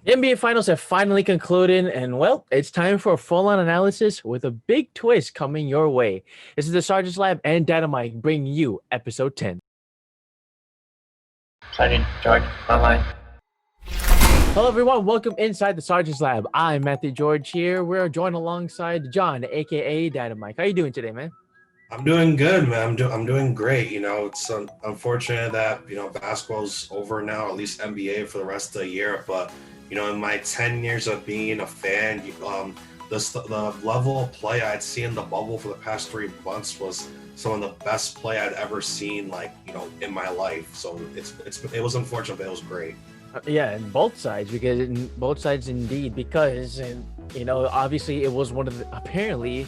The NBA Finals have finally concluded, and well, it's time for a full-on analysis with a big twist coming your way. This is the Sergeant's Lab and Dynamite bringing you episode 10. Signing, George. Bye bye. Hello, everyone. Welcome inside the Sergeant's Lab. I'm Matthew George here. We're joined alongside John, aka Dynamite. How you doing today, man? I'm doing good, man. I'm doing great. It's unfortunate that basketball's over now, at least NBA for the rest of the year. But in my 10 years of being a fan, the level of play I'd seen in the bubble for the past 3 months was some of the best play I'd ever seen, in my life. So it was unfortunate, but it was great. Yeah, and both sides, both sides indeed, because obviously it was one of the apparently,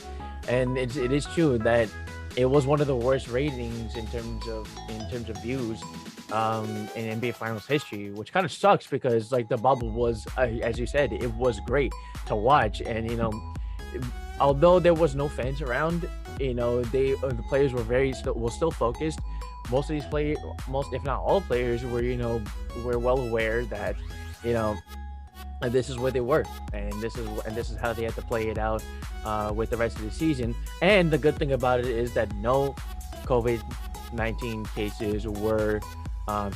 and it is true that it was one of the worst ratings in terms of views in NBA Finals history, which kind of sucks because like the bubble was, as you said, it was great to watch, and although there was no fans around, the players were still focused. Most of these players, most if not all players, were well aware that and this is where they were, and this is how they had to play it out with the rest of the season. And the good thing about it is that no COVID-19 cases were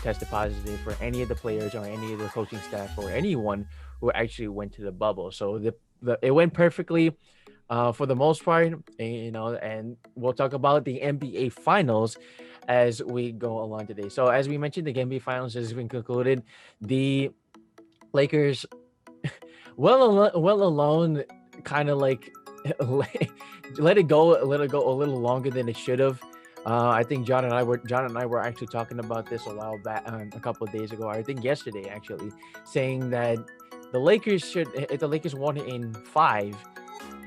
tested positive for any of the players or any of the coaching staff or anyone who actually went to the bubble. So it went perfectly for the most part, and we'll talk about the NBA Finals as we go along today. So as we mentioned, the NBA Finals has been concluded. The Lakers, well alone, kind of like let it go a little longer than it should have. I think John and I were actually talking about this a while back, a couple of days ago. I think yesterday actually, saying that the Lakers should, if the Lakers won in 5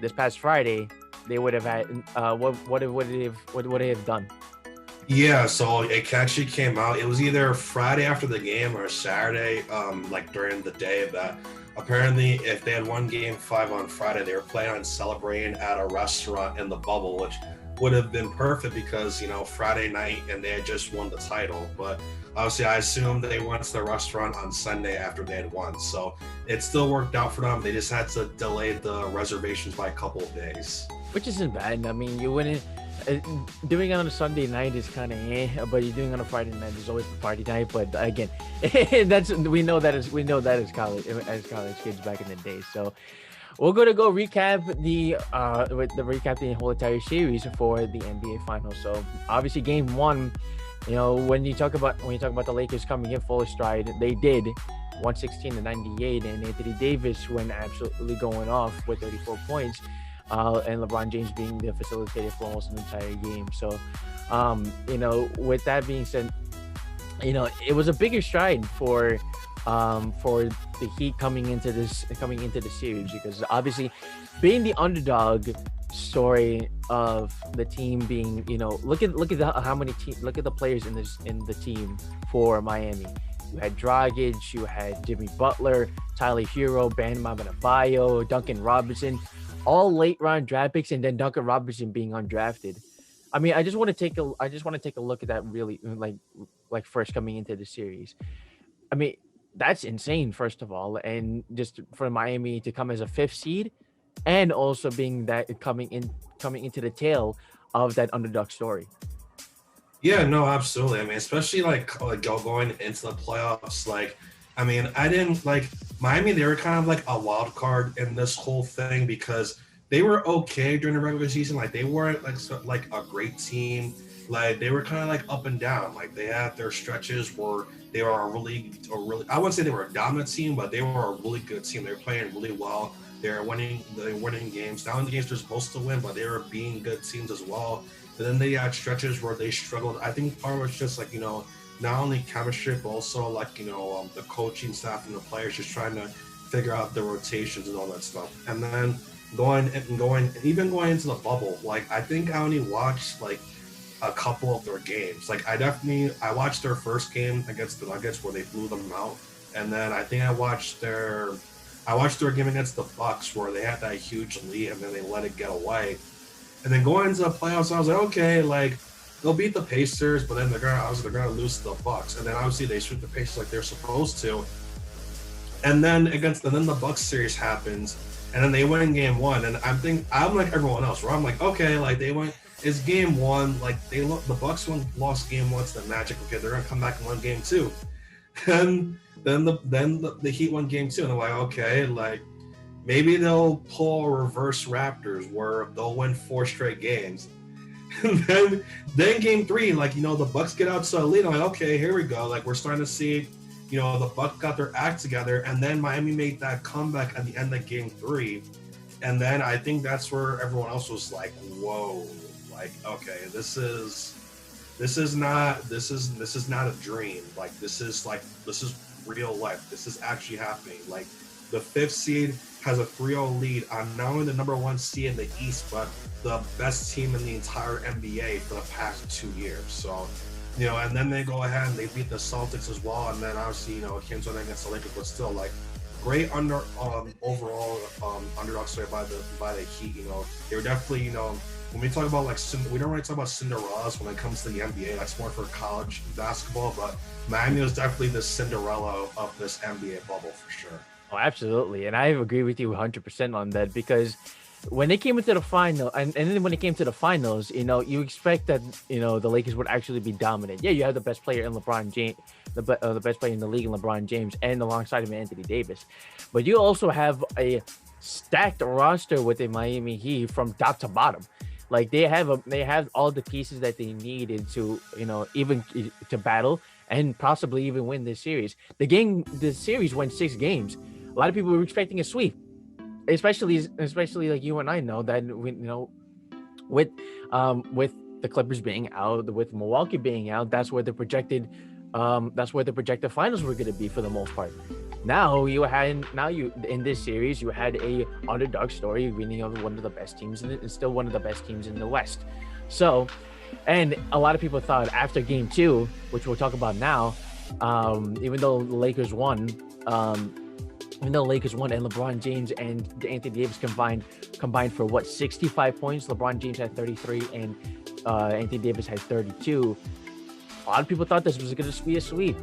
this past Friday, they would have had what would they have done? Yeah, so it actually came out. It was either Friday after the game or Saturday, during the day, that apparently if they had won Game 5 on Friday, they were planning on celebrating at a restaurant in the bubble, which would have been perfect because, Friday night and they had just won the title. But obviously I assumed they went to the restaurant on Sunday after they had won. So it still worked out for them. They just had to delay the reservations by a couple of days. Which isn't bad. I mean, you wouldn't. Doing it on a Sunday night is kind of but you're doing it on a Friday night is always the party night. But again, we know that as college kids back in the day. So we're gonna go recap the whole entire series for the NBA Finals. So obviously, Game 1, when you talk about the Lakers coming in full stride, they did 116-98, and Anthony Davis went absolutely going off with 34 points. And LeBron James being the facilitator for almost an entire game. So, with that being said, it was a bigger stride for the Heat coming into the series, because obviously being the underdog story of the team being, look at the players in the team for Miami. You had Dragic, you had Jimmy Butler, Tyler Hero, Bam Adebayo, Duncan Robinson, all late round draft picks, and then Duncan Robinson being undrafted. I mean, I just want to take a look at that, really, like first coming into the series. I mean, that's insane, first of all, and just for Miami to come as a 5th seed, and also being that coming into the tail of that underdog story. Yeah, no, absolutely. I mean, especially going into the playoffs. I didn't like Miami. They were kind of like a wild card in this whole thing because they were okay during the regular season. Like, they weren't like a great team. Like, they were kind of like up and down. Like, they had their stretches where they were a really, I wouldn't say they were a dominant team, but they were a really good team. They were playing really well. They were winning games. Not in the games they're supposed to win, but they were being good teams as well. But then they had stretches where they struggled. I think part of it was just not only chemistry, but also the coaching staff and the players just trying to figure out the rotations and all that stuff. And then going into the bubble, I think I only watched a couple of their games. I watched their first game against the Nuggets where they blew them out, and then I think I watched their game against the Bucks where they had that huge lead and then they let it get away. And then going into the playoffs, I was like, okay, they'll beat the Pacers, but then they're gonna lose to the Bucks. And then obviously they shoot the Pacers like they're supposed to. And then the Bucks series happens, and then they win game one. And I'm like everyone else, where I'm like, okay, like they went. It's game one. Like the Bucks lost game one to the Magic. Okay, they're gonna come back and win game two. And then the Heat won game two, and they're like, okay, like maybe they'll pull a reverse Raptors where they'll win 4 straight games. And then game three, like, the Bucks get out to a lead. I'm like, okay, here we go. Like, we're starting to see, the Bucks got their act together, and then Miami made that comeback at the end of game three. And then I think that's where everyone else was like, whoa, like, okay, this is not a dream. Like, this is real life. This is actually happening. Like, the 5th seed has a 3-0 lead on not only the number 1 seed in the East, but the best team in the entire NBA for the past 2 years. So, and then they go ahead and they beat the Celtics as well. And then obviously, it came to an against the Lakers, but still, like, great overall underdog story by the Heat. They were definitely, when we talk about, like, we don't really talk about Cinderellas when it comes to the NBA. That's more for college basketball, but Miami was definitely the Cinderella of this NBA bubble for sure. Oh, absolutely. And I agree with you 100% on that, because when they came into the final, and then when it came to the finals, you expect that, the Lakers would actually be dominant. Yeah, you have the best player in LeBron James, the best player in the league in LeBron James, and alongside him, Anthony Davis. But you also have a stacked roster with the Miami Heat from top to bottom. Like, they have all the pieces that they needed to, even to battle and possibly even win this series. The series went 6 games. A lot of people were expecting a sweep, especially like you and I know that with the Clippers being out, with Milwaukee being out, that's where the projected finals were going to be for the most part. Now you in this series you had a underdog story, winning over one of the best teams and still one of the best teams in the West. So, and a lot of people thought after game 2, which we'll talk about now, even though the Lakers won, and LeBron James and Anthony Davis combined for 65 points. LeBron James had 33 and Anthony Davis had 32. A lot of people thought this was going to be a sweep,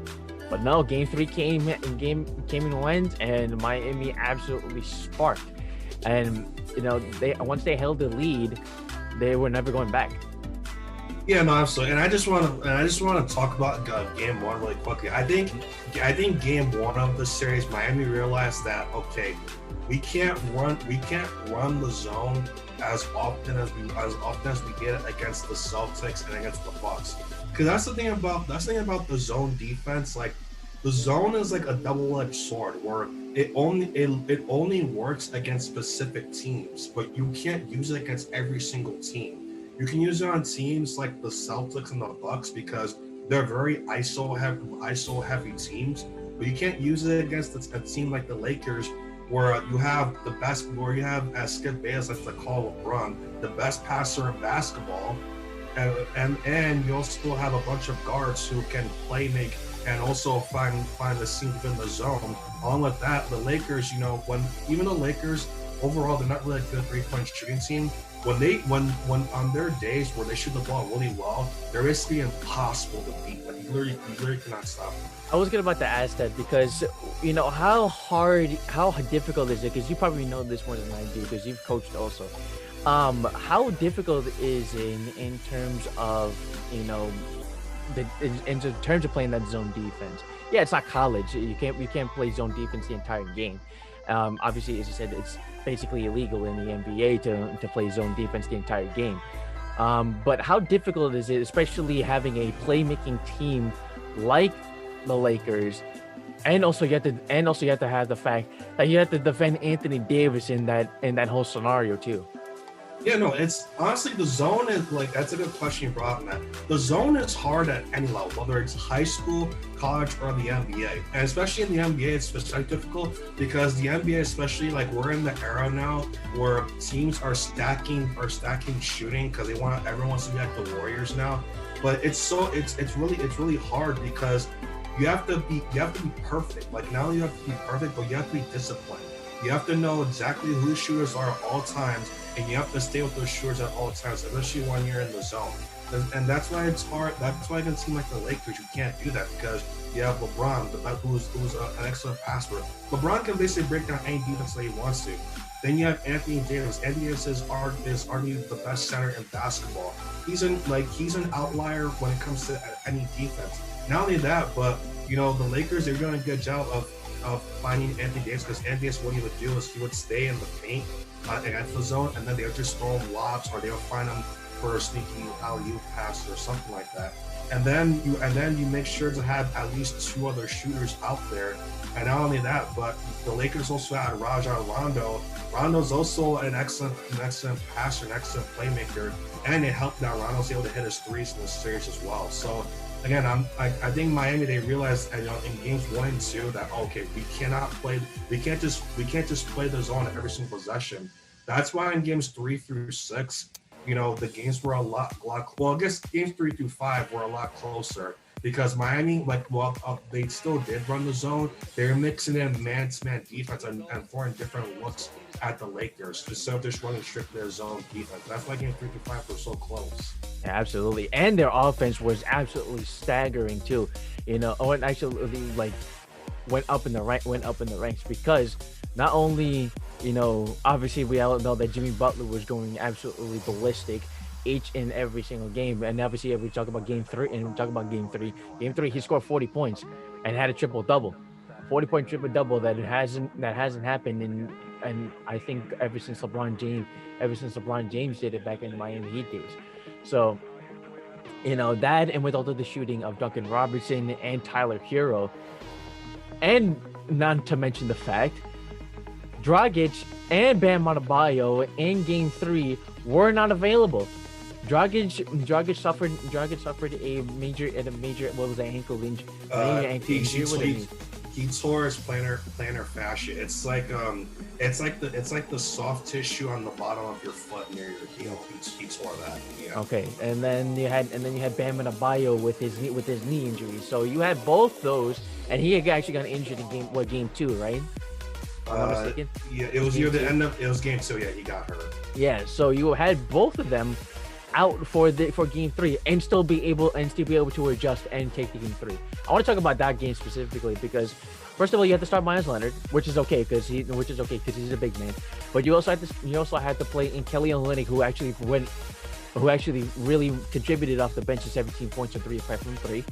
but no. Game 3 came and went, and Miami absolutely sparked. And once they held the lead, they were never going back. Yeah, no, absolutely. And I just want to talk about game 1 really quickly. I think game 1 of the series, Miami realized that, okay, we can't run the zone as often as we get against the Celtics and against the Bucks. Because that's the thing about the zone defense. Like, the zone is like a double-edged sword, where it only works against specific teams, but you can't use it against every single team. You can use it on teams like the Celtics and the Bucks because they're very ISO heavy teams, but you can't use it against a team like the Lakers, where you have as Skip Bayless likes to call LeBron, the best passer in basketball, and you also have a bunch of guards who can play make and also find the seam within the zone. Along with that, the Lakers, even the Lakers overall, they're not really a good 3-point shooting team. When on their days where they shoot the ball really well, they're basically impossible to beat. Like, you literally cannot stop them. I was about to ask that because, how difficult is it? Because you probably know this more than I do because you've coached also. How difficult is it in terms of, in terms of playing that zone defense? Yeah, it's not college. You can't play zone defense the entire game. Obviously, as you said, it's basically illegal in the NBA to play zone defense the entire game. But how difficult is it, especially having a playmaking team like the Lakers, and also you have to have the fact that you have to defend Anthony Davis in that whole scenario too. Yeah, no, it's honestly, the zone is like, that's a good question you brought up, Matt. The zone is hard at any level, whether it's high school, college, or the NBA. And especially in the NBA, it's especially difficult because the NBA, especially, like, we're in the era now where teams are stacking shooting because everyone wants to be like the Warriors now. But it's really hard because you have to be perfect. Like, not only you have to be perfect, but you have to be disciplined. You have to know exactly who the shooters are at all times, and you have to stay with those shooters at all times, especially when you're in the zone. And that's why it's hard. That's why it can seem like the Lakers, you can't do that because you have LeBron, who's an excellent passer. LeBron can basically break down any defense that he wants to. Then you have Anthony Davis. Anthony Davis is arguably the best center in basketball. He's an outlier when it comes to any defense. Not only that, but the Lakers, they're doing a good job of finding Anthony Davis because Anthony Davis, what he would do is he would stay in the paint against the zone, and then they would just throw him lobs or they would find him for a sneaky alley-oop pass or something like that. And then you make sure to have at least two other shooters out there. And not only that, but the Lakers also had Rajon Rondo. Rondo's also an excellent passer, an excellent playmaker, and it helped that Rondo's able to hit his threes in this series as well. So again, I think Miami, they realized in games 1 and 2 that okay, we can't just play the zone every single possession. That's why in games 3 through 6, the games were a lot. Well, I guess games 3 through 5 were a lot closer because Miami, they still did run the zone. They were mixing in man-to-man defense and throwing different looks at the Lakers instead of just running strictly their zone defense. That's why game 3 through 5 were so close. Yeah, absolutely, and their offense was absolutely staggering too. And actually went up in the ranks because not only obviously we all know that Jimmy Butler was going absolutely ballistic each and every single game, and obviously we talk about game 3 game 3 he scored 40 points and had a triple double, 40-point triple double that hasn't happened and I think ever since LeBron James did it back in the Miami Heat days. So that, and with all of the shooting of Duncan Robertson and Tyler Hero, and not to mention the fact Dragic and Bam Adebayo in game 3 were not available. Dragic suffered a major what was that, ankle injury? He tore his plantar fascia. It's like the soft tissue on the bottom of your foot near your heel. He tore that. Yeah. Okay, and then you had Bam Adebayo with his knee injury. So you had both those, and he actually got injured in game 2, right? If I'm not mistaken. Yeah, it was near the end of game 2. Yeah, he got hurt. Yeah, so you had both of them out for game 3 and still be able to adjust and take the game 3. I want to talk about that game specifically because first of all, you have to start Myles Leonard, which is okay because he's a big man. But you also had to play in Kelly Olynyk, who actually really contributed off the bench to 17 points and 3 of 5 from 3.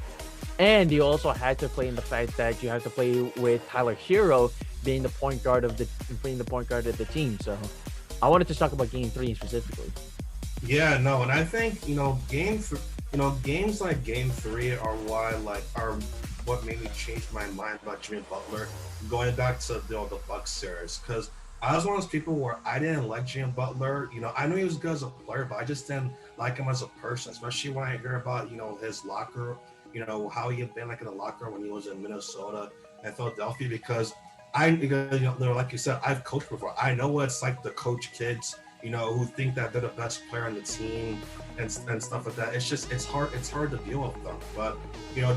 And you also had to play in the fact that you have to play with Tyler Hero being the point guard of the team. So I wanted to talk about game 3 specifically. Yeah, no, and I think games like game 3 are what made me change my mind about Jimmy Butler going back to the Bucks series, because I was one of those people where I didn't like Jimmy Butler. I knew he was good as a player, but I just didn't like him as a person, especially when I hear about his locker, how he had been like in the locker when he was in Minnesota and Philadelphia, because like you said, I've coached before. I know what it's like to coach kids who think that they're the best player on the team and stuff like that. It's hard to deal with them. But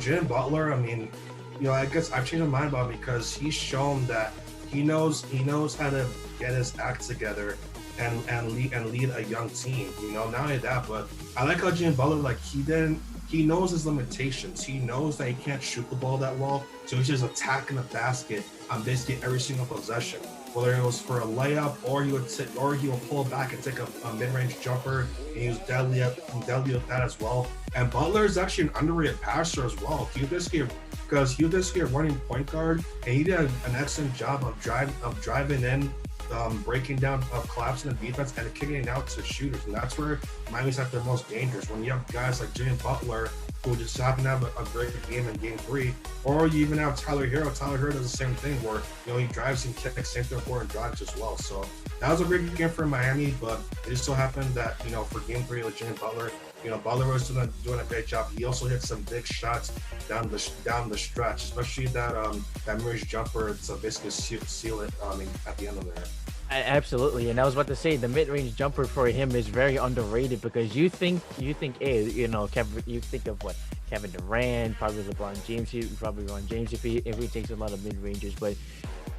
Jimmy Butler, I guess I've changed my mind about him because he's shown that he knows how to get his act together and lead a young team. Not only that, but I like how Jimmy Butler, he knows his limitations. He knows that he can't shoot the ball that well, so he's just attacking the basket on basically every single possession. Whether it was for a layup or he would pull back and take a mid-range jumper, and he was deadly with that as well. And Butler is actually an underrated passer as well. He was basically a running point guard, and he did an excellent job of driving in, breaking down, collapsing the defense, and kicking it out to shooters. And that's where Miami's at their most dangerous. When you have guys like Jimmy Butler, who just happen to have a great game in game 3, or you even have Tyler Hero. Tyler Hero does the same thing where he drives and kicks, same thing for drives as well. So that was a great game for Miami, but it just so happened that for game 3 with Jimmy Butler, Butler was doing a great job. He also hit some big shots down the stretch, especially that mid-range jumper to basically seal it at the end of there. Absolutely, and I was about to say the mid-range jumper for him is very underrated because you think Kevin, you think of what, Kevin Durant, probably LeBron James if he takes a lot of mid-ranges, but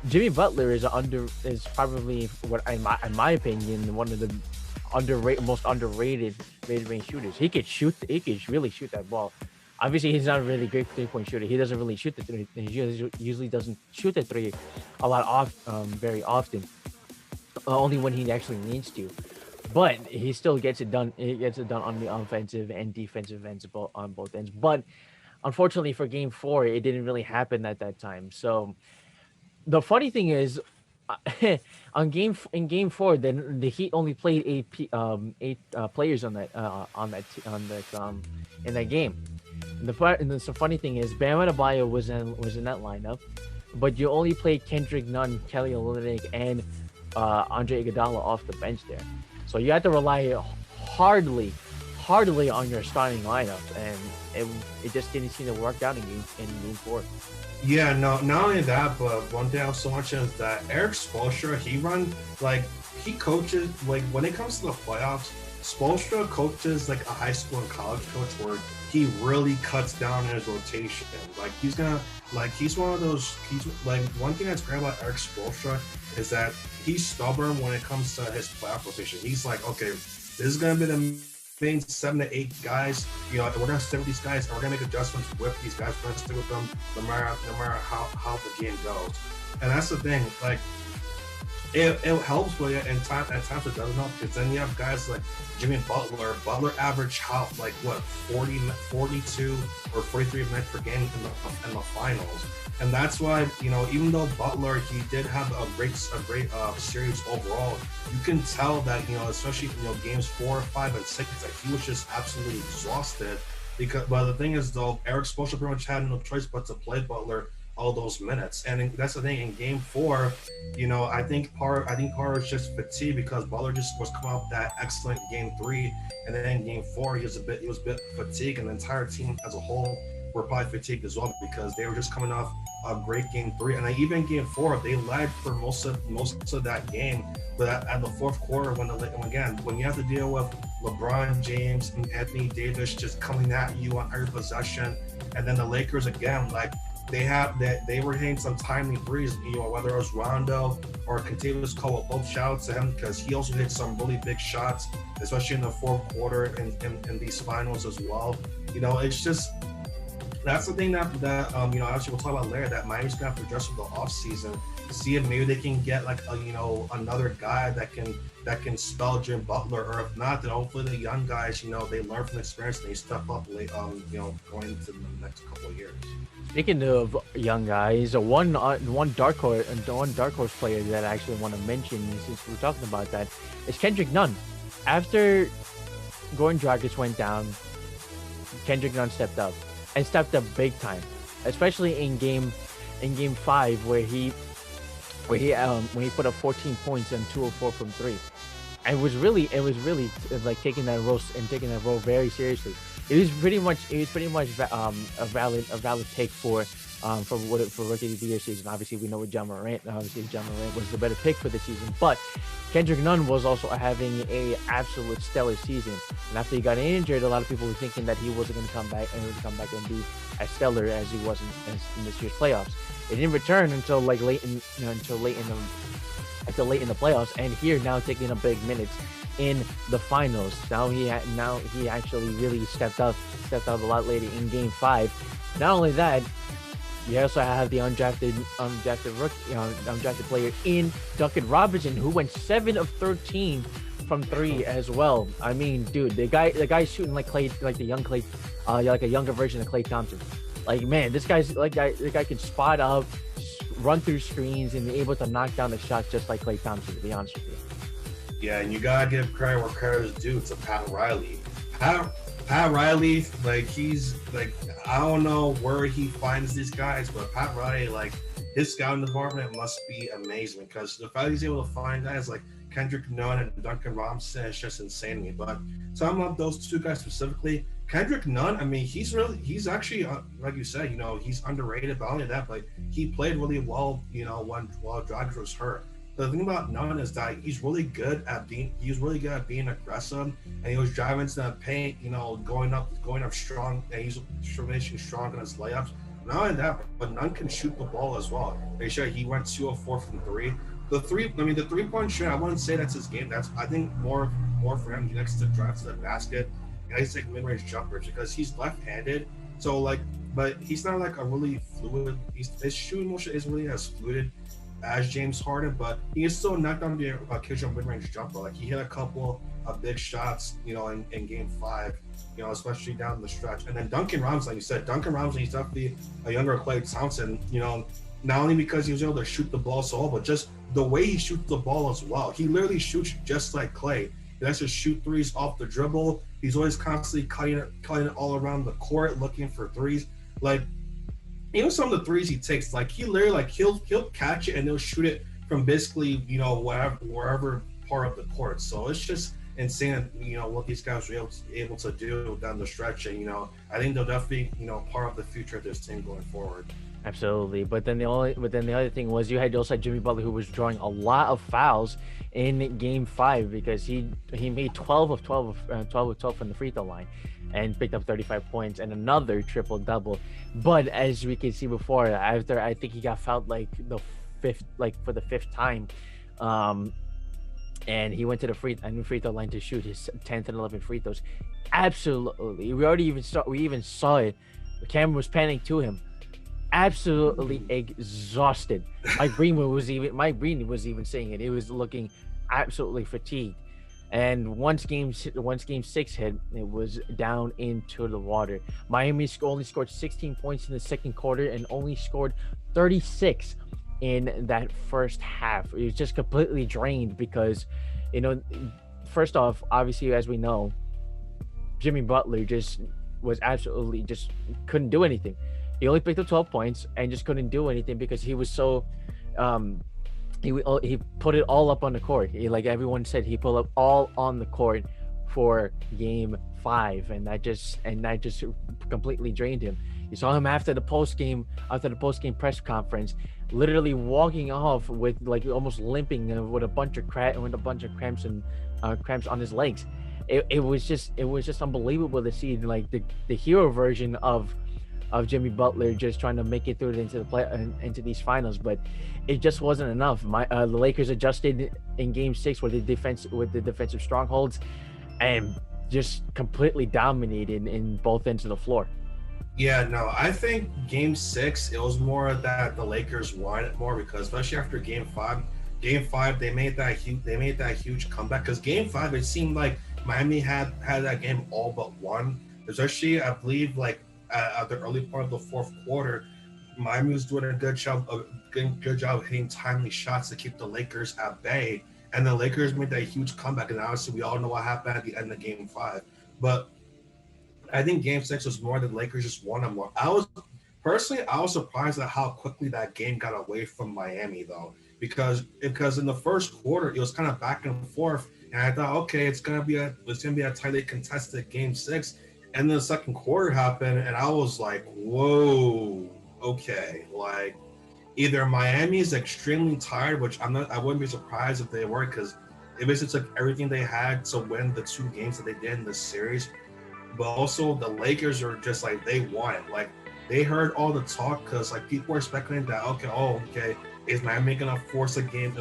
Jimmy Butler is probably what in my opinion one of the most underrated mid range shooters. He could really shoot that ball. Obviously, he's not a really great 3 point shooter. He doesn't really shoot the three. He usually doesn't shoot the three a lot very often. Only when he actually needs to. But he still gets it done. He gets it done on the offensive and defensive ends on both ends. But unfortunately for Game Four, it didn't really happen at that time. So the funny thing is, in Game Four, then the Heat only played eight players on that in that game. And the funny thing is, Bam Adebayo was in that lineup, but you only played Kendrick Nunn, Kelly Olynyk, and Andre Iguodala off the bench there. So you had to rely hardly, hardly on your starting lineup, and it just didn't seem to work out in Game Four. Yeah, no, not only that, but one thing I also mention is that Eric Spoelstra, he coaches, like, when it comes to the playoffs, Spoelstra coaches like a high school and college coach where he really cuts down his rotation. Like, he's one of those, one thing that's great about Eric Spoelstra is that he's stubborn when it comes to his playoff rotation. He's like, okay, this is going to be the main 7 to 8 guys, we're gonna stick with these guys, and we're gonna make adjustments with these guys. We're gonna stick with them no matter how the game goes. And that's the thing, like it helps, but at times it doesn't help, because then you have guys like Jimmy Butler. Butler averaged out like 42 or 43 minutes per game in the finals. And that's why, even though Butler, he did have a great series overall, you can tell that, especially, games 4, 5, and 6, that he was just absolutely exhausted. But the thing is, though, Eric Spoelstra pretty much had no choice but to play Butler all those minutes. And that's the thing, in game 4, I think part was just fatigue, because Butler just was coming off that excellent game 3, and then in game 4 he was a bit fatigued, and the entire team as a whole were probably fatigued as well, because they were just coming off a great game 3, and even game 4 they led for most of that game. But at the fourth quarter, when you have to deal with LeBron James and Anthony Davis just coming at you on every possession, and then the Lakers again, like they were hitting some timely threes, whether it was Rondo or Contavious Cole. Both shout out to him, because he also hit some really big shots, especially in the fourth quarter in these finals as well. It's just, that's the thing that actually we'll talk about later, that Miami's gonna have to address with the offseason, see if maybe they can get like another guy that can spell Jim Butler, or if not, then hopefully the young guys, they learn from the experience and they step up late, going into the next couple of years. Speaking of young guys, one dark horse player that I actually want to mention, since we're talking about that, is Kendrick Nunn. After Goran Dragic went down, Kendrick Nunn stepped up big time, especially in game 5, where he put up 14 points and 2 of 4 from 3. And it was really like taking that role very seriously. It was pretty much a valid take for rookie of the year season. Obviously, we know with John Morant. Obviously, John Morant was the better pick for the season, but Kendrick Nunn was also having a absolute stellar season. And after he got injured, a lot of people were thinking that he wasn't going to come back and be as stellar as he was in this year's playoffs. It didn't return until late in the playoffs, and here now taking up big minutes in the finals. Now he actually really stepped up a lot later in game 5. Not only that, you also have the undrafted player in Duncan Robinson, who went 7 of 13 from 3 as well. I mean, dude, the guy's shooting like a younger version of Klay Thompson. Like, man, the guy can spot up, run through screens, and be able to knock down the shots just like Klay Thompson, to be honest with you. Yeah, and you gotta give credit where credit is due to Pat Riley. Pat Riley, like, he's like, I don't know where he finds these guys, but Pat Riley, like, his scouting department must be amazing, because the fact he's able to find guys like Kendrick Nunn and Duncan Robinson is just insane to me. But talking about those two guys specifically, Kendrick Nunn, I mean, he's actually, like you said, he's underrated, but only that, but he played really well, while Dragic was hurt. The thing about Nunn is that he's really good at being aggressive, and he was driving to the paint, going up strong, and he's finishing strong in his layups. Not only that, but none can shoot the ball as well. They sure he went 2 of 4 from three. The 3 point shot, I wouldn't say that's his game. That's I think more for him. He likes to drive to the basket. He likes to take mid range jumpers because he's left handed. So like, but he's not like a really fluid. His shooting motion isn't really as fluid as James Harden, but he is still knocked down the occasional mid range jumper. Like he hit a couple of big shots, in game five, especially down the stretch. And then Duncan Robinson, like you said, Duncan Robinson, he's definitely a younger Klay Thompson, not only because he was able to shoot the ball so well, but just the way he shoots the ball as well. He literally shoots just like Klay. He likes to shoot threes off the dribble. He's always constantly cutting it all around the court, looking for threes. Like, even some of the threes he takes, like he literally like he'll catch it and he'll shoot it from basically wherever part of the court. So it's just insane, what these guys were able to do down the stretch. And I think they'll definitely part of the future of this team going forward. Absolutely, but then the other thing was you also had Jimmy Butler, who was drawing a lot of fouls in Game 5 because he made 12 of 12 from the free throw line, and picked up 35 points and another triple double. But as we can see before, after I think he got fouled for the fifth time, and he went to the free throw line to shoot his 10th and 11th free throws. Absolutely, we even saw it. The camera was panning to him. Absolutely exhausted. Mike Breen was even saying it. He was looking absolutely fatigued. And once game 6 hit, it was down into the water. Miami only scored 16 points in the second quarter and only scored 36 in that first half. It was just completely drained because, first off, obviously, as we know, Jimmy Butler just couldn't do anything. He only picked up 12 points and just couldn't do anything because he was so he put it all up on the court. Like everyone said, he put up all on the court for game 5, and that just completely drained him. You saw him after the post game press conference, literally walking off with like almost limping with a bunch of cramps on his legs. It was just unbelievable to see like the hero version of Jimmy Butler just trying to make it through into these finals, but it just wasn't enough. The Lakers adjusted in Game 6 with the defensive strongholds, and just completely dominated in both ends of the floor. Yeah, no, I think Game 6 it was more that the Lakers wanted it more because especially after Game 5, they made that huge comeback because Game 5 it seemed like Miami had that game all but won. Especially, I believe, like at the early part of the fourth quarter, Miami was doing a good job of hitting timely shots to keep the Lakers at bay, and the Lakers made that huge comeback. And obviously, we all know what happened at the end of Game 5. But I think Game 6 was more than Lakers just won them more. I was surprised at how quickly that game got away from Miami, though, because in the first quarter it was kind of back and forth, and I thought, okay, it's gonna be a tightly contested Game 6. And then the second quarter happened, and I was like, whoa, okay. Like, either Miami is extremely tired, which I wouldn't be surprised if they were, because it basically took everything they had to win the 2 games that they did in this series. But also, the Lakers are just like, they won it. Like, they heard all the talk, because, like, people were speculating that, okay, is Miami going to force a game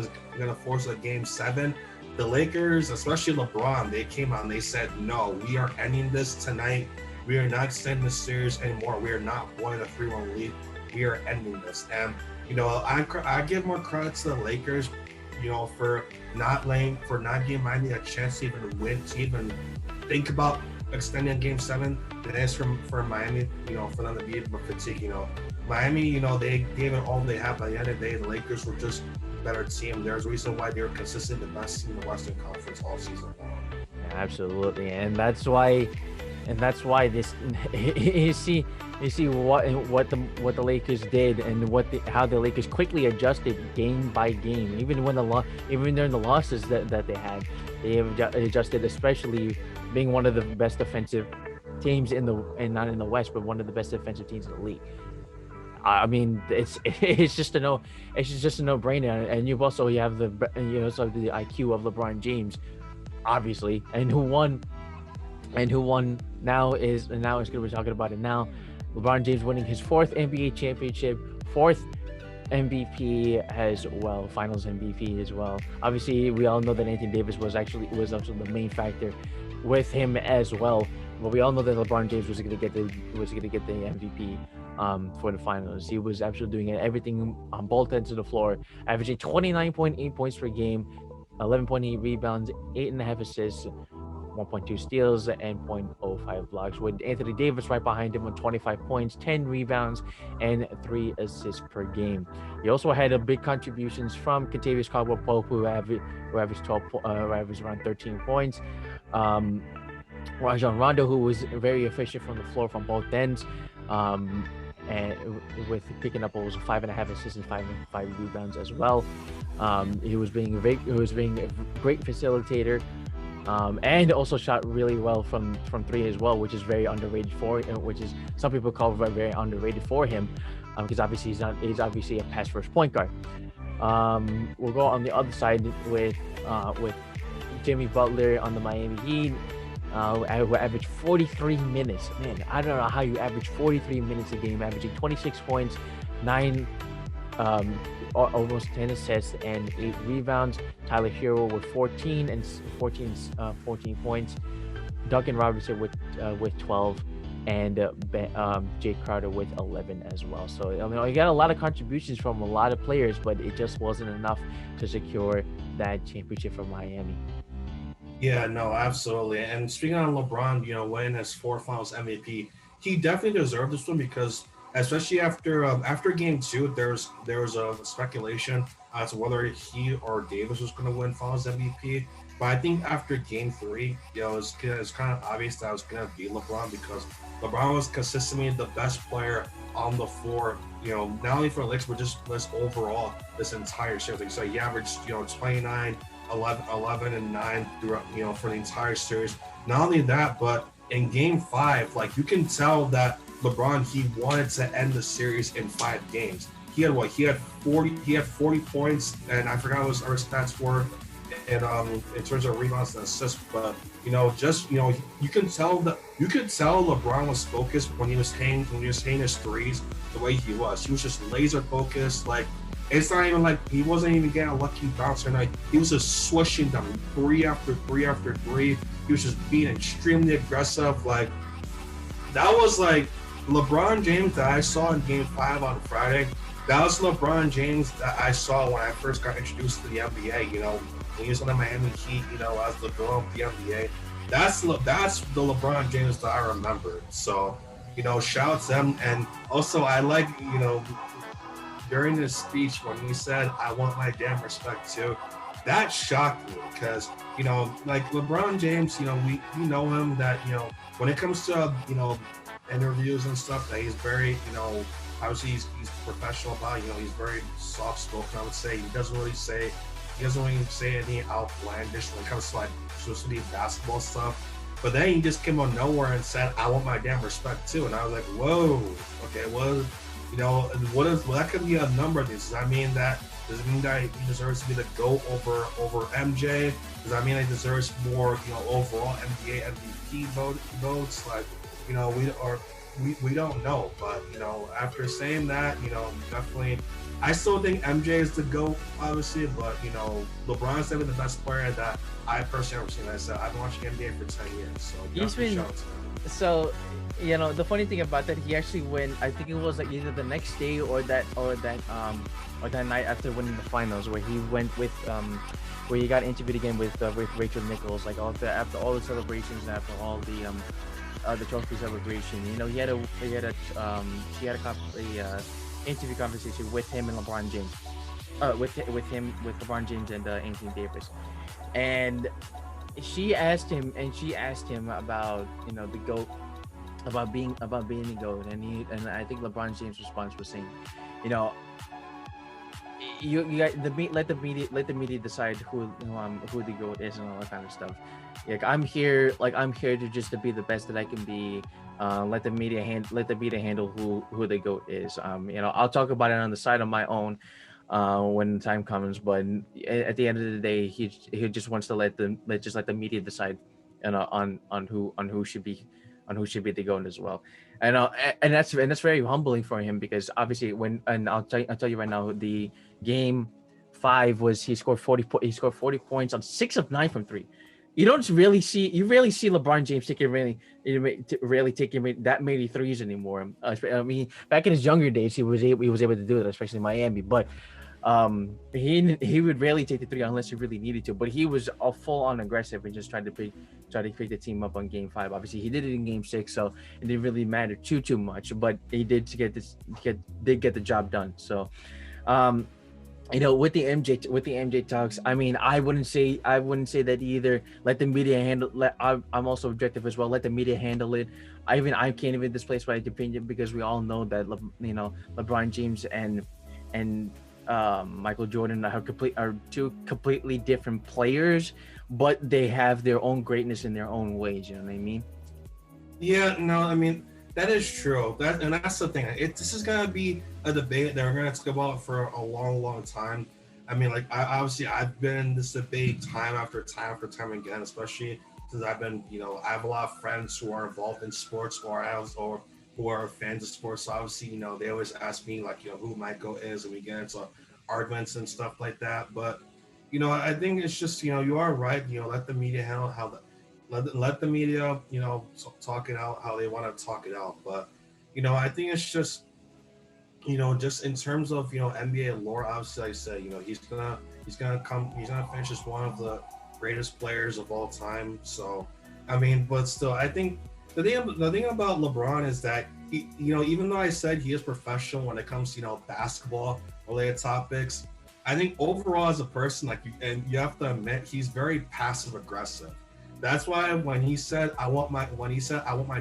7? The Lakers, especially LeBron, they came out and they said, no, we are ending this tonight. We are not extending the series anymore. We are not blowing a 3-1 lead. We are ending this. And, I give more credit to the Lakers, for not giving Miami a chance to even win, to even think about extending Game 7. And as for Miami, for them to be able to fatigue, Miami, they gave it all they have. By the end of the day, the Lakers were just better team. There's a reason why they're consistently the best team in the Western Conference all season long. Absolutely, and that's why this you see what the Lakers did, and how the Lakers quickly adjusted game by game. Even during the losses that they had, they have adjusted, especially being one of the best defensive teams not in the West, but one of the best defensive teams in the league. I mean, it's just a no-brainer, and you have the IQ of LeBron James, obviously, and who won now is going to be talking about it now. LeBron James winning his fourth NBA championship, fourth MVP as well, Finals MVP as well. Obviously, we all know that Anthony Davis was also the main factor with him as well. But we all know that LeBron James was going to get the MVP for the finals. He was absolutely doing everything on both ends of the floor, averaging 29.8 points per game, 11.8 rebounds, 8.5 assists, 1.2 steals, and zero point zero 0.05 blocks, with Anthony Davis right behind him with 25 points, 10 rebounds, and 3 assists per game. He also had a big contributions from Kentavious Caldwell-Pope, who averaged 12, who averaged around 13 points. Um, Rajon Rondo, who was very efficient from the floor from both ends, um, and with picking up almost 5.5 assists and five rebounds as well. He was being a great facilitator, and also shot really well from three as well, which is very underrated which is some people call very underrated for him, because obviously he's obviously a pass first point guard. We'll go on the other side with Jimmy Butler on the Miami Heat, who averaged 43 minutes. Man, I don't know how you average 43 minutes a game, averaging 26 points, nine, almost 10 assists and 8 rebounds. Tyler Hero with 14 points. Duncan Robinson with 12, and Jake Crowder with 11 as well. So I mean, you got a lot of contributions from a lot of players, but it just wasn't enough to secure that championship for Miami. Yeah, no, absolutely. And speaking on LeBron, winning his fourth Finals MVP, he definitely deserved this one because, especially after Game Two, there was a speculation as to whether he or Davis was going to win Finals MVP. But I think after Game Three, it's kind of obvious that it was going to be LeBron because LeBron was consistently the best player on the floor. Not only for the Lakers but just overall this entire series. Like, so he averaged 29, 11 and 9 throughout, for the entire series. Not only that, but in Game 5, like, you can tell that LeBron, he wanted to end the series in 5 games. He had what? He had 40 points, and I forgot what our stats were in terms of rebounds and assists. But you can tell LeBron was focused when he was hitting his threes the way he was. He was just laser focused. Like, it's not even like he wasn't even getting a lucky bounce or night. He was just swishing them three after three after three. He was just being extremely aggressive. Like, that was like LeBron James that I saw in Game 5 on Friday. That was LeBron James that I saw when I first got introduced to the NBA. When he was on the Miami Heat, as the girl of the NBA. That's the LeBron James that I remember. So, shout out to him. And also, I like, during his speech when he said, "I want my damn respect too," that shocked me because, like LeBron James, we know him that, when it comes to, interviews and stuff, that he's very, obviously he's professional about it. He's very soft spoken, I would say. He doesn't really say any outlandish when it comes to, like, specifically basketball stuff. But then he just came out of nowhere and said, "I want my damn respect too," and I was like, whoa, okay, well, that could be a number of things. Does it mean that he deserves to be the GOAT over MJ? Does that mean he deserves more, overall NBA MVP votes? Like, we don't know. But, after saying that, definitely, I still think MJ is the GOAT, obviously. But, LeBron's definitely the best player that I personally ever seen. Like I said, I've been watching NBA for 10 years. So He's been shout out to him. so the funny thing about that, he actually went, I think it was like either the next day or that night after winning the finals, where he went with where he got interviewed again with Rachel Nichols, like after all the celebrations and after all the trophy celebration. She had a interview conversation with him and LeBron James, with LeBron James and Anthony Davis, and she asked him about the GOAT, about being the GOAT, and I think LeBron James' response was saying, you know, you got let the media decide who the GOAT is and all that kind of stuff. Like, I'm here to just to be the best that I can be. Let the media handle who the GOAT is. I'll talk about it on the side of my own when the time comes. But at the end of the day, he just wants to let the media decide, on who should be on who should be the GOAT as well. And that's very humbling for him, because obviously I'll tell you right now, the game 5 was he scored 40 points on 6 of 9 from 3. You rarely see LeBron James really taking that many threes anymore. I mean, back in his younger days, he was able to do it, especially in Miami. But he would rarely take the three unless he really needed to. But he was a full on aggressive and just try to pick the team up on game 5. Obviously, he did it in game 6, so it didn't really matter too much. But he did get the job done. So. With the MJ talks, I mean, I wouldn't say that either. Let the media handle. I'm also objective as well. Let the media handle it. I can't even displace my opinion, because we all know that LeBron James and Michael Jordan are two completely different players, but they have their own greatness in their own ways. You know what I mean? Yeah, no, I mean, that is true. That's the thing. This is gonna be a debate that we're gonna talk about for a long time. I mean, like, I've been in this debate time after time again, especially since I have a lot of friends who are involved in sports or who are fans of sports. So obviously, they always ask me, like, who my GOAT is, and we get into arguments and stuff like that. But I think it's just, you are right. Let the media handle let the media, talk it out how they want to talk it out. But, I think it's just, just in terms of, NBA lore, obviously, like I said, he's gonna finish as one of the greatest players of all time. So, I mean, but still, I think the thing about LeBron is that even though I said he is professional when it comes to, basketball related topics, I think overall as a person, you have to admit, he's very passive aggressive. That's why when he said I want my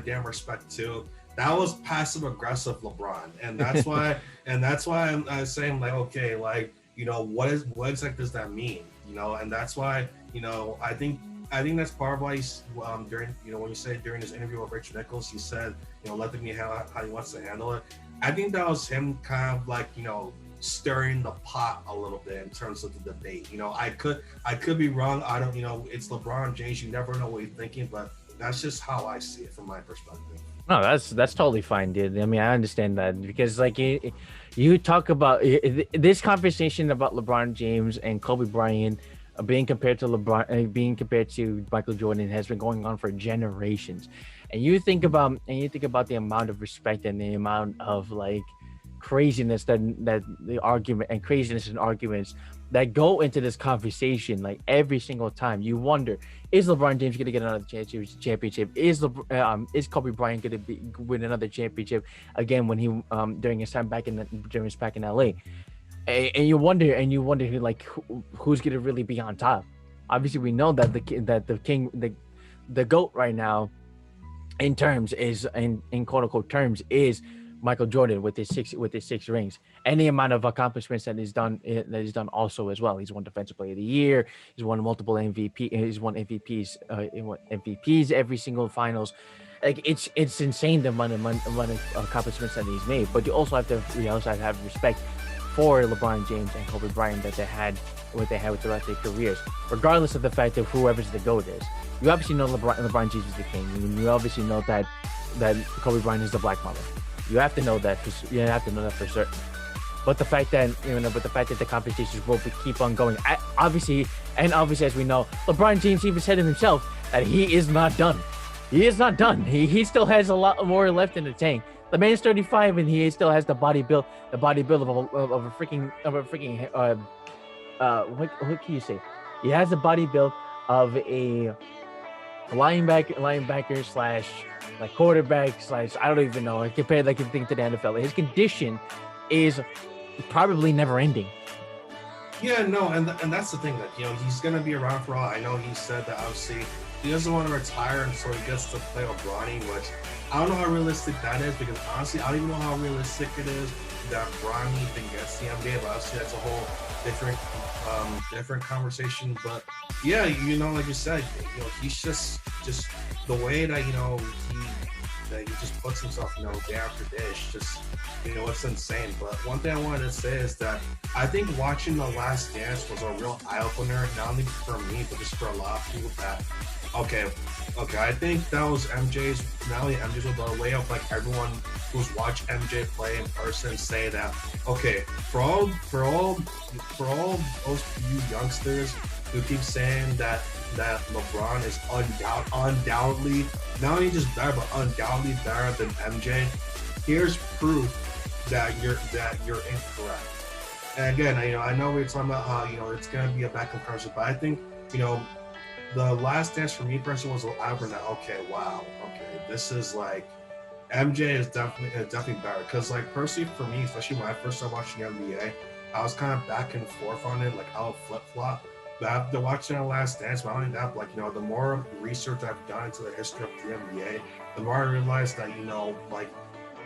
damn respect too, that was passive aggressive LeBron, and that's why I'm saying, like, okay, like, what exactly does that mean, and that's why I think that's part of why he's during when you say during his interview with Rich Nichols, he said let me handle how he wants to handle it. I think that was him kind of like stirring the pot a little bit in terms of the debate. I could be wrong. I don't, it's LeBron James. You never know what he's thinking, but that's just how I see it from my perspective. No, that's totally fine, dude. I mean, I understand that, because like you talk about this conversation about LeBron James and Kobe Bryant being compared to Michael Jordan has been going on for generations. And you think about the amount of respect and the amount of like craziness that the argument and craziness and arguments that go into this conversation, like every single time. You wonder, is LeBron James going to get another championship? Is Kobe Bryant going to win another championship again when he during his time back in LA? And you wonder like who's going to really be on top. Obviously, we know that the GOAT right now in quote unquote terms is Michael Jordan with his six rings, and the amount of accomplishments that he's done also as well. He's won Defensive Player of the Year. He's won multiple MVP. He's won MVPs. MVPs every single finals. Like it's insane the amount of accomplishments that he's made. But you also have to have respect for LeBron James and Kobe Bryant that they had throughout their careers, regardless of the fact of whoever's the GOAT is. You obviously know LeBron James is the king. You obviously know that Kobe Bryant is the Black Mamba. You have to know that for certain. But the fact that the conversations will keep on going, obviously as we know, LeBron James even said it himself that he is not done. He is not done. He still has a lot more left in the tank. The man's 35 and he still has the body build of a freaking what can you say? He has the body build of a linebacker slash like quarterback slash I don't even know. Compared like everything to the NFL, his condition is probably never ending. Yeah, no, and that's the thing that he's gonna be around for all. I know he said that obviously he doesn't want to retire until he gets to play with Bronny, which I don't know how realistic that is, because honestly I don't even know how realistic it is that Bronny even gets the NBA. But obviously that's a whole different conversation. But yeah, like you said, he's just the way that that he just puts himself, day after day. It's just, it's insane. But one thing I wanted to say is that I think watching The Last Dance was a real eye opener, not only for me, but just for a lot of people that, okay, I think that was MJ's, not only MJ's, but a way of like everyone who's watched MJ play in person say that, okay, for all those you youngsters who keep saying that LeBron is undoubtedly not only just better but undoubtedly better than MJ, here's proof that you're incorrect. And again, I know we're talking about how it's gonna be a back comparison, but I think the Last Dance for me personally was Albert. Okay, wow, okay, this is like MJ is definitely better because like personally for me, especially when I first started watching NBA, I was kind of back and forth on it, like I'll flip flop. But after watching The Last Dance, not only that, like the more research I've done into the history of the NBA, the more I realized that like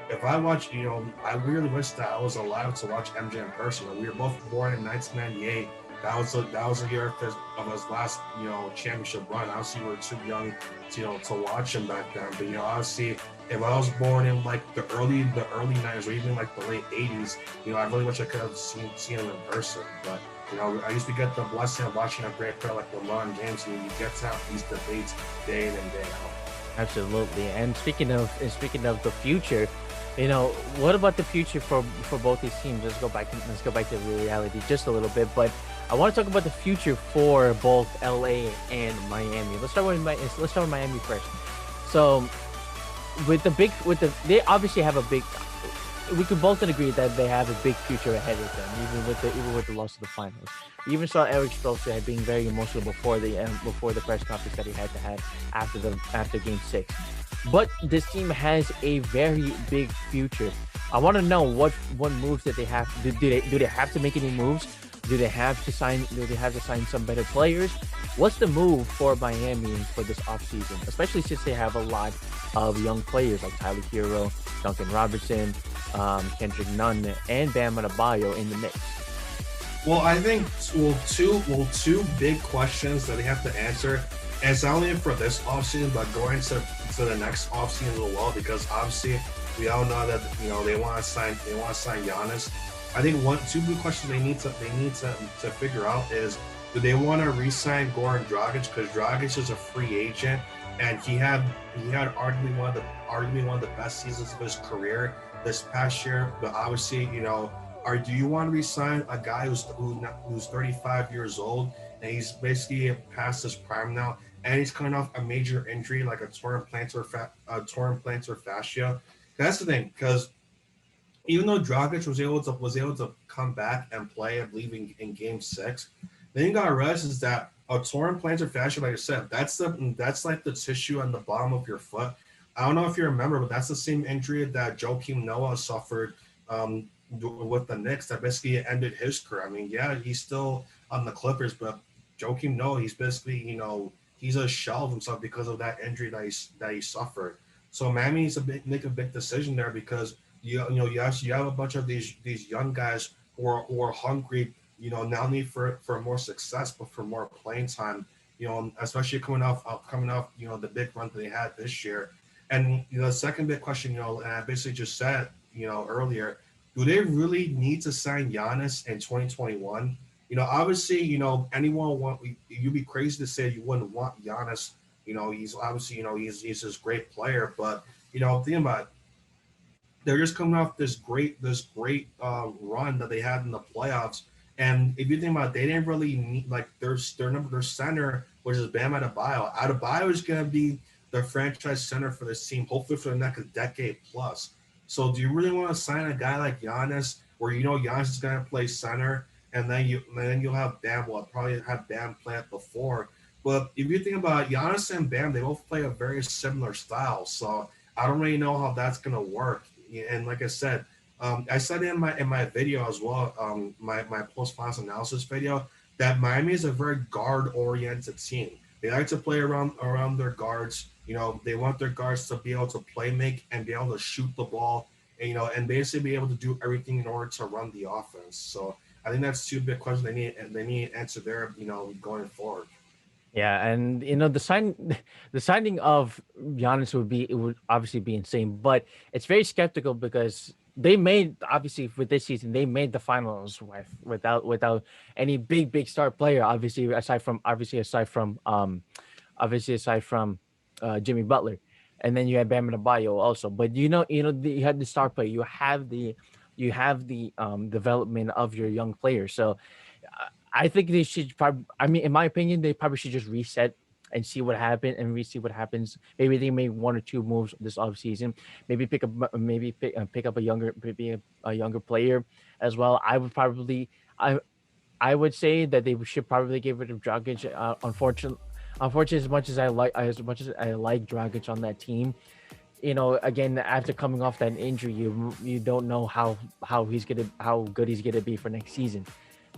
if I watch, I really wish that I was alive to watch MJ in person. We were both born in 1998. That was a year of his last championship run. Obviously, we were too young to watch him back then. But obviously, if I was born in like the early 90s or even like the late 80s, I really wish I could have seen him in person. But I used to get the blessing of watching a great player like LeBron James, and you get to have these debates day in and day out. Absolutely. And speaking of the future, what about the future for both these teams? Let's go back to the reality just a little bit, but I want to talk about the future for both LA and Miami. Let's start with Miami first. So they obviously have a big, we could both agree that they have a big future ahead of them, even with the loss of the finals. We even saw Eric Spoelstra being very emotional before the press conference that he had to have after Game 6. But this team has a very big future. I want to know what moves that they have. Do they have to make any moves? Do they have to sign some better players? What's the move for Miami for this offseason, especially since they have a lot of young players like Tyler Hero, Duncan Robertson, Kendrick Nunn, and Bam Adebayo in the mix? Well, I think two big questions that they have to answer, and it's not only for this offseason, but going to the next offseason as well, because obviously we all know that they want to sign Giannis. I think two big questions they need to figure out is, do they want to re-sign Goran Dragic, because Dragic is a free agent and he had arguably one of the best seasons of his career this past year, but obviously do you want to re-sign a guy who's 35 years old and he's basically past his prime now, and he's coming off a major injury like a torn plantar fascia? That's the thing, because even though Dragic was able to come back and play, I believe in Game 6, then you got to realize is that a torn plantar fascia, like I said, that's like the tissue on the bottom of your foot. I don't know if you remember, but that's the same injury that Joakim Noah suffered with the Knicks that basically ended his career. I mean, yeah, he's still on the Clippers, but Joakim Noah, he's basically he's a shell of himself because of that injury that he suffered. So Miami needs to make a big decision there, because you have a bunch of these young guys who are hungry, not only for more success but for more playing time. Especially coming off the big run that they had this year. And the second big question, and I basically just said earlier, do they really need to sign Giannis in 2021? Obviously, you'd be crazy to say you wouldn't want Giannis. He's obviously, he's this great player, but think about it. They're just coming off this great run that they had in the playoffs. And if you think about it, they didn't really need their center, which is Bam Adebayo. Adebayo is going to be the franchise center for this team, hopefully for the next decade plus. So do you really want to sign a guy like Giannis, where Giannis is going to play center, and then you'll have Bam? Well, probably have Bam play it before. But if you think about it, Giannis and Bam, they both play a very similar style. So I don't really know how that's going to work. And like I said, I said in my video as well, my post-finals analysis video, that Miami is a very guard-oriented team. They like to play around their guards. They want their guards to be able to play make and be able to shoot the ball, and basically be able to do everything in order to run the offense. So I think that's two big questions they need to answer there, going forward. Yeah, and the signing of Giannis would obviously be insane, but it's very skeptical because they made obviously for this season they made the finals without any big star player. Obviously aside from Jimmy Butler, and then you had Bam Adebayo also. But you had the star player, you have the development of your young players. So I think they should probably. I mean, in my opinion, they probably should just reset and see what happened and see what happens. Maybe they make one or two moves this offseason. Pick up a a younger player as well. I I would say that they should probably get rid of Dragic. Unfortunately, as much as I like Dragic on that team, again after coming off that injury, you don't know how good he's gonna be for next season,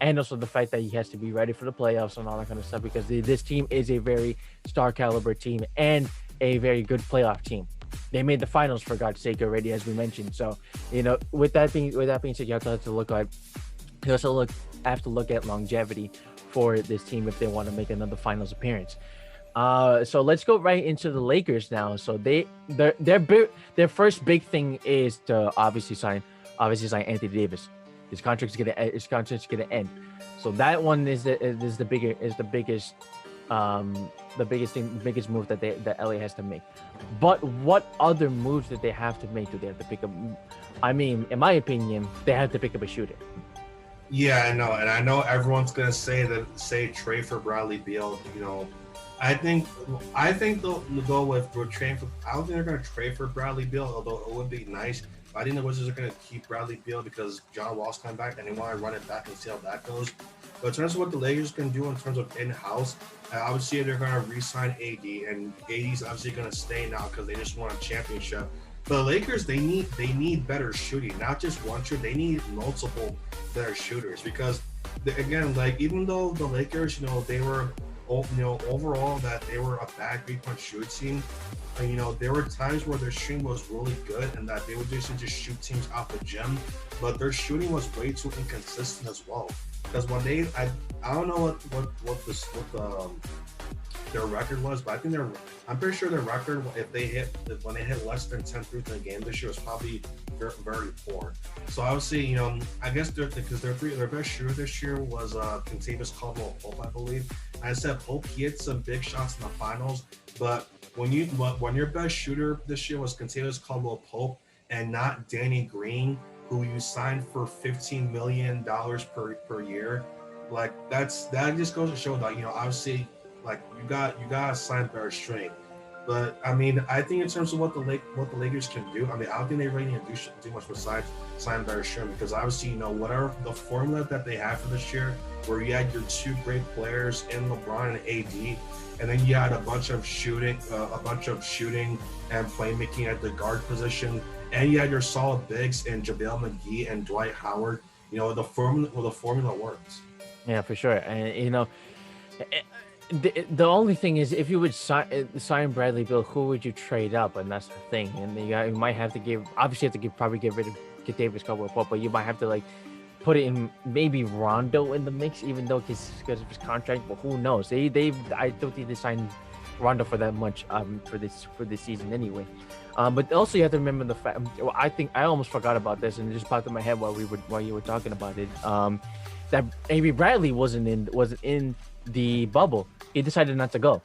and also the fact that he has to be ready for the playoffs and all that kind of stuff because this team is a very star caliber team and a very good playoff team. They made the finals for God's sake already, as we mentioned. So, with that being said, have to look at you also have to look at longevity for this team if they want to make another finals appearance. So let's go right into the Lakers now. So their first big thing is to obviously sign Anthony Davis. His contract's gonna end. So that one is the biggest move that LA has to make. But what other moves did they have to make? Do they have to pick up? I mean, in my opinion, they have to pick up a shooter. Yeah, I know, and I know everyone's gonna say trade for Bradley Beal. I think they'll go with trade for. I don't think they're gonna trade for Bradley Beal, although it would be nice. But I think the Wizards are gonna keep Bradley Beal because John Wall's coming back, and they want to run it back and see how that goes. But in terms of what the Lakers can do in terms of in-house, obviously they're gonna re-sign AD, and AD's obviously gonna stay now because they just won a championship. But the Lakers, they need better shooting, not just one shooter. They need multiple better shooters because, again, like even though the Lakers, they were, overall that they were a bad 3-point shoot team, there were times where their shooting was really good and that they would just shoot teams out the gym, but their shooting was way too inconsistent as well. Because when I don't know what their record was, but I'm pretty sure their record when they hit less than 10 threes in a game this year was probably very, very poor. So obviously, I guess because their best shooter this year was Kentavious Caldwell-Pope, I believe. I said Pope, he hit some big shots in the finals, but when your best shooter this year was Kentavious Caldwell-Pope and not Danny Green, who you signed for $15 million per year, like that just goes to show that obviously, like you gotta sign better strength. But I mean, I think in terms of what the Lakers can do, I mean, I don't think they really need to do much besides sign better strength because obviously whatever the formula that they have for this year, where you had your two great players in LeBron and AD, and then you had a bunch of shooting and playmaking at the guard position, and you had your solid bigs in JaVale McGee and Dwight Howard. The formula works. Yeah, for sure. And the only thing is, if you would sign Bradley Beal, who would you trade up? And that's the thing. And you might have to probably get rid of Davis Caldwell-Pope, but you might have to like put it in maybe Rondo in the mix, even though because of his contract. But who knows? I don't think they signed Rondo for that much for this season anyway. But also you have to remember the fact. Well, I think I almost forgot about this, and it just popped in my head while you were talking about it. That Avery Bradley wasn't in the bubble. He decided not to go,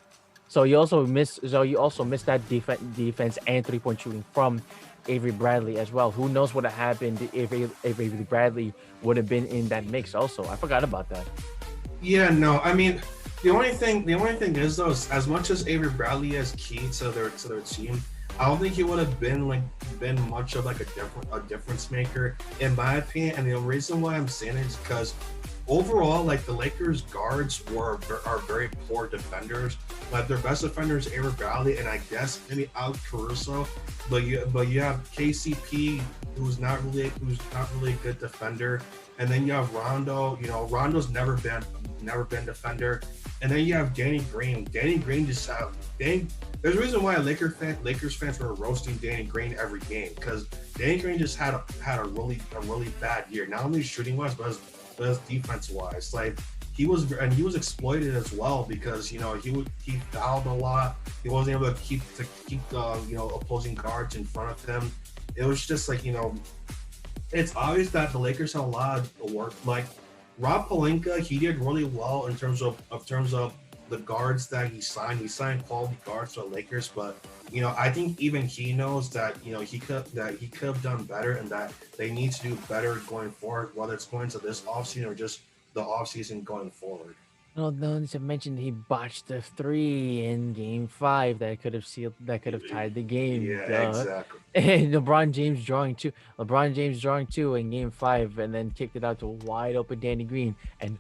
so you also missed that defense and 3-point shooting from Avery Bradley as well. Who knows what happened if Avery Bradley would have been in that mix also. I forgot about that. Yeah, no, I mean the only thing is though, as much as Avery Bradley is key to their team, I don't think he would have been much of like a difference maker in my opinion. And the reason why I'm saying it is because overall, like the Lakers guards are very poor defenders. Like their best defender is Avery Bradley, and I guess maybe Alex Caruso. But you have KCP, who's not really a good defender, and then you have Rondo. Rondo's never been defender, and then you have Danny Green. Danny Green there's a reason why Lakers fans were roasting Danny Green every game because Danny Green just had a really bad year, not only shooting wise but as defense wise. Like he was exploited as well because he fouled a lot. He wasn't able to keep the opposing guards in front of him. It was just like it's obvious that the Lakers have a lot of work. Like Rob Pelinka, he did really well in terms of the guards that he signed. He signed quality guards for the Lakers, but I think even he knows that he could have done better, and that they need to do better going forward, whether it's going to this offseason or just the offseason going forward. No, no one to mention he botched the three in Game 5 that could have tied the game. Yeah, Duh. exactly. And LeBron James drawing two in Game 5, and then kicked it out to wide open Danny Green and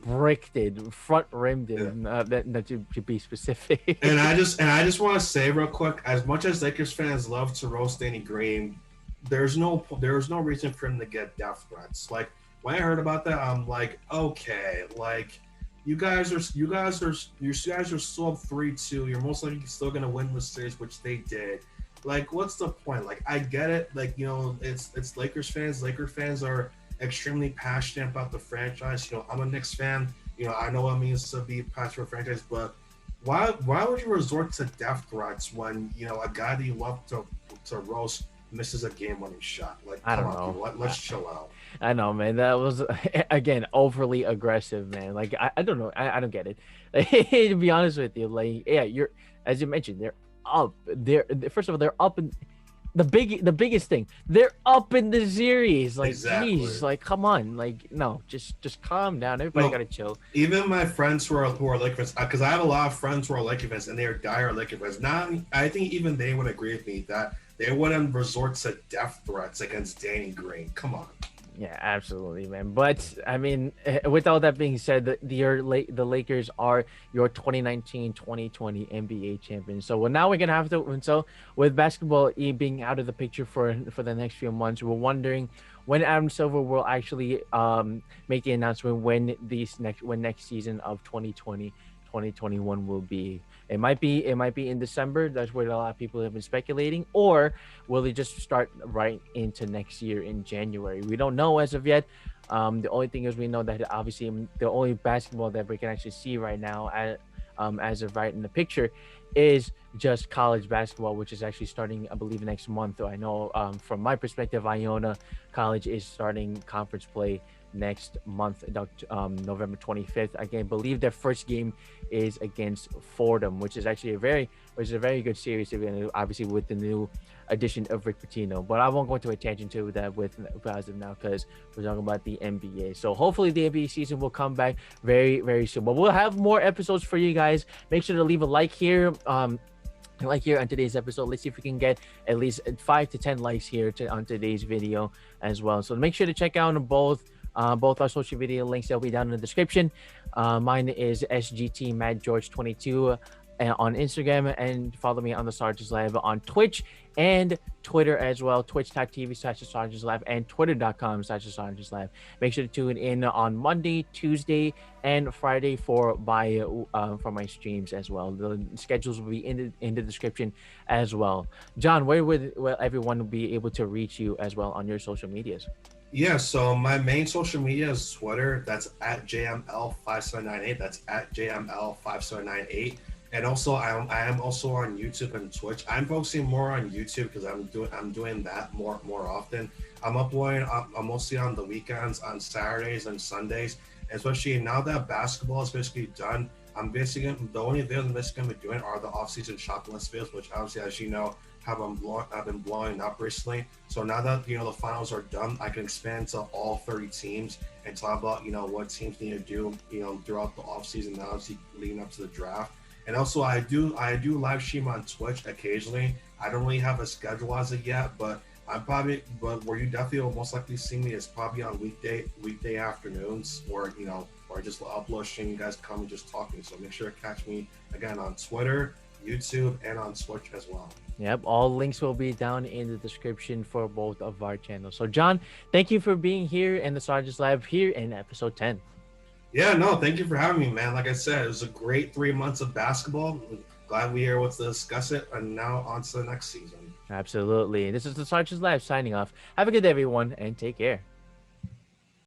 bricked it, front rimmed it. Yeah. That to be specific. And I just want to say real quick, as much as Lakers fans love to roast Danny Green, there's no reason for him to get death threats. Like when I heard about that, I'm like, okay, like you guys are still up 3-2. You're most likely still gonna win the series, which they did. Like, what's the point? Like, I get it. Like, it's Lakers fans. Laker fans are extremely passionate about the franchise. I'm a Knicks fan. I know what it means to be passionate for a franchise, but why would you resort to death threats when a guy that you love to roast misses a game-winning shot? Like, I come don't on, know. people, let's chill out. I know, man. That was again overly aggressive, man. Like I don't know. I don't get it. To be honest with you, like yeah, you're as you mentioned, they're up. First of all, they're up in the biggest thing. They're up in the series. Like Exactly. geez, like come on, like no, just calm down. Everybody No. gotta chill. Even my friends who are Laker fans, because I have a lot of friends who are Laker fans, and they are dire Laker fans. Now, I think even they would agree with me that they wouldn't resort to death threats against Danny Green. Come on. Yeah, absolutely, man. But I mean, with all that being said, the Lakers are your 2019-2020 NBA champions. So now we're gonna have to. And so with basketball being out of the picture for the next few months, we're wondering when Adam Silver will actually make the announcement when next season of 2020-2021 will be. It might be in December. That's what a lot of people have been speculating. Or will it just start right into next year in January? We don't know as of yet. The only thing is we know that obviously the only basketball that we can actually see right now as of right in the picture is just college basketball, which is actually starting, I believe, next month. I know from my perspective, Iona College is starting conference play next month, November 25th. I can believe their first game is against Fordham, which is actually a very good series, obviously with the new addition of Rick Pitino. But I won't go into a tangent to that with as of now because we're talking about the NBA. So hopefully the NBA season will come back very, very soon. But we'll have more episodes for you guys. Make sure to leave a like here. Like here on today's episode. Let's see if we can get at least 5 to 10 likes here on today's video as well. So make sure to check out both our social media links. They'll be down in the description. Mine is SGT Mad George 22 on Instagram, and follow me on the Sergeant's Lab on Twitch and Twitter as well. Twitch.tv/Sergeant's Lab and Twitter.com/Sergeant's Lab. Make sure to tune in on Monday, Tuesday, and Friday for my streams as well. The schedules will be in the description as well. John, where would everyone be able to reach you as well on your social medias? Yeah, so my main social media is Twitter. That's at JML5798. That's at JML5798. And also, I am also on YouTube and Twitch. I'm focusing more on YouTube because I'm doing that more often. I'm uploading. I'm mostly on the weekends, on Saturdays and Sundays. And especially now that basketball is basically done, the only videos I'm basically gonna be doing are the off-season shopping list videos, which obviously, as you know, have been blowing up recently. So now that the finals are done, I can expand to all 30 teams and talk about what teams need to do throughout the offseason, now obviously leading up to the draft. And also I do live stream on Twitch occasionally. I don't really have a schedule as of yet, but but where you definitely will most likely see me is probably on weekday afternoons, or just upload stream, you guys come and just talking. So make sure to catch me again on Twitter, YouTube, and on Twitch as well. Yep, all links will be down in the description for both of our channels. So John, thank you for being here in the Sergeant's Lab here in episode 10. Yeah, no, thank you for having me, man. Like I said, it was a great 3 months of basketball. Glad we were able to discuss it, and now on to the next season. Absolutely. This is the Sergeant's Lab signing off. Have a good day, everyone, and take care.